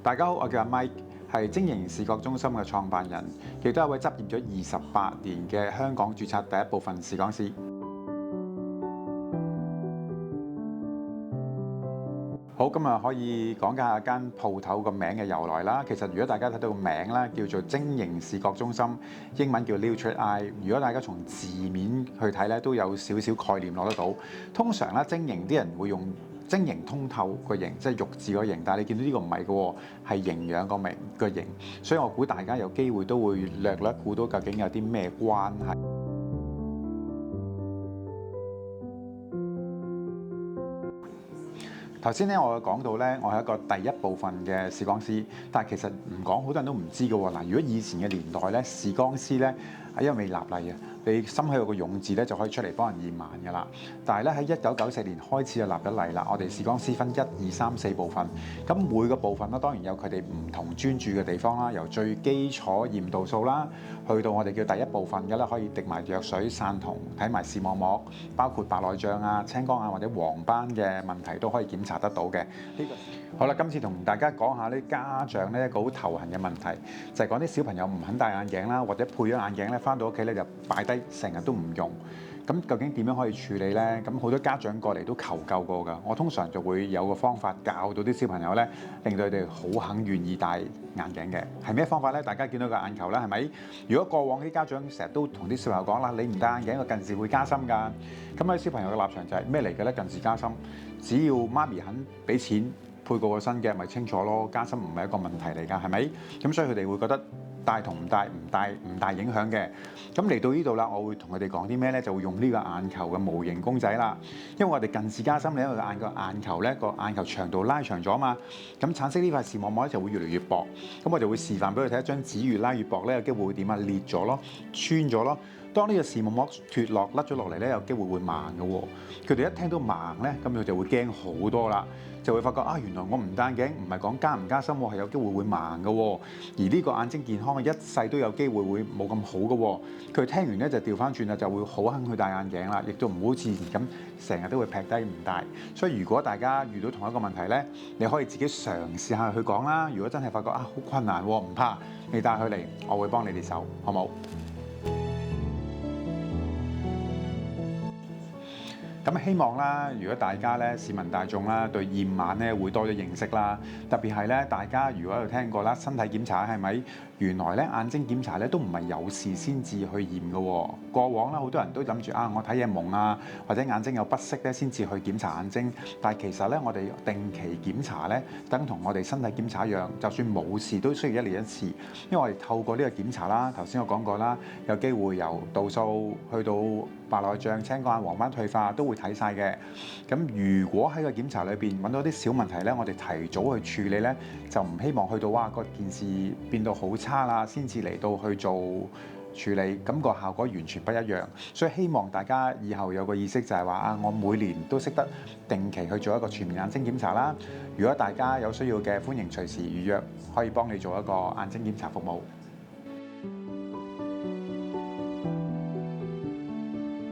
大家好，我叫阿 Mike，係晶瑩視覺中心嘅創辦人，亦都係一位執業咗28年嘅香港註冊第一部分視光師。好，今日可以講解下間鋪頭個名嘅由來啦。其實如果大家睇到個名啦，叫做晶瑩視覺中心，英文叫 Neutral Eye。如果大家從字面去睇咧，都有少少概念攞得到。通常咧，晶瑩啲人會用晶瑩通透個瑩，即係玉字個瑩，但係你見到呢個唔係嘅喎，係營養個名個瑩。所以我估大家有機會都會略估到究竟有啲咩關係。頭先咧，我講到咧，我係一個第一部分嘅視光師，但係其實唔講，好多人都唔知嘅喎。嗱，如果以前嘅年代咧，視光師咧係因為未立例啊，你心口有個勇字咧就可以出嚟幫人驗盲嘅啦。但係咧喺1994年開始就立咗例啦，我哋視光師分1、2、3、4部分，咁每個部分咧當然有佢哋唔同專注嘅地方啦，由最基礎驗度數啦，去到我哋叫第一部分嘅咧，可以滴埋藥水散瞳，睇埋視網膜，包括白內障啊、青光眼或者黃斑嘅問題都可以檢查得到嘅。好啦，今次同大家講下啲家長咧一個好頭痕嘅問題，就係講啲小朋友唔肯戴眼鏡啦，或者配咗眼鏡咧，翻到屋企咧就擺低，成日都唔用。咁究竟點樣可以處理呢？咁好多家長過嚟都求救過㗎。我通常就會有個方法教到啲小朋友咧，令到佢哋好肯願意戴眼鏡嘅。係咩方法呢？大家見到個眼球啦，係咪？如果過往啲家長成日都同啲小朋友講啦，你唔戴眼鏡個近視會加深㗎。咁喺小朋友嘅立場就係咩嚟嘅咧？近視加深，只要媽咪肯俾錢配過個新嘅，咪清楚咯。加深唔係一個問題嚟㗎，係咪？咁所以佢哋會覺得戴同唔戴唔大影響嘅。咁嚟到呢度啦，我會同佢哋講啲咩咧？就會用呢個眼球嘅模型公仔啦。因為我哋近視加深，因為個眼球咧個眼球長度拉長咗嘛，咁產生呢塊視網膜咧就會越嚟越薄。咁我就會示範俾佢睇，一張紙越拉越薄咧，有機會會點啊？裂咗咯，穿咗咯。當呢個視網膜脫落甩咗落嚟咧，有機會會盲嘅喎。佢哋一聽到盲咧，咁佢就會驚好多啦，就會發覺啊，原來我唔戴眼鏡唔係講加唔加深喎，係有機會會盲嘅喎。而呢個眼睛健康一世都有機會會冇咁好嘅喎。佢聽完咧就調翻轉啦，就會好肯去戴眼鏡啦，亦都唔好似以前咁成日都會劈低唔戴。所以如果大家遇到同一個問題咧，你可以自己嘗試下去講啦。如果真係發覺啊好困難喎，唔怕，你帶佢嚟，我會幫你哋手，好冇？咁希望啦，如果大家咧市民大眾啦對驗眼咧會多咗認識啦，特別係咧大家如果有聽過啦，身體檢查係咪？原來咧眼睛檢查咧都唔係有事先至去驗嘅喎。過往啦好多人都諗住啊，我睇嘢矇啊，或者眼睛有不適咧先至去檢查眼睛。但係其實咧，我哋定期檢查咧，等同我哋身體檢查一樣，就算冇事都需要1年1次，因為我哋透過呢個檢查啦，頭先我講過啦，有機會由度數去到白內障、青光眼、黃斑退化都會睇晒嘅。咁如果喺個檢查裏邊揾到啲小問題咧，我哋提早去處理咧，就唔希望去到哇個件事變到好差啦，先至嚟到去做處理，咁個效果完全不一樣。所以希望大家以後有個意識就係話啊，我每年都識得定期去做一個全面眼睛檢查啦。如果大家有需要嘅，歡迎隨時預約，可以幫你做一個眼睛檢查服務。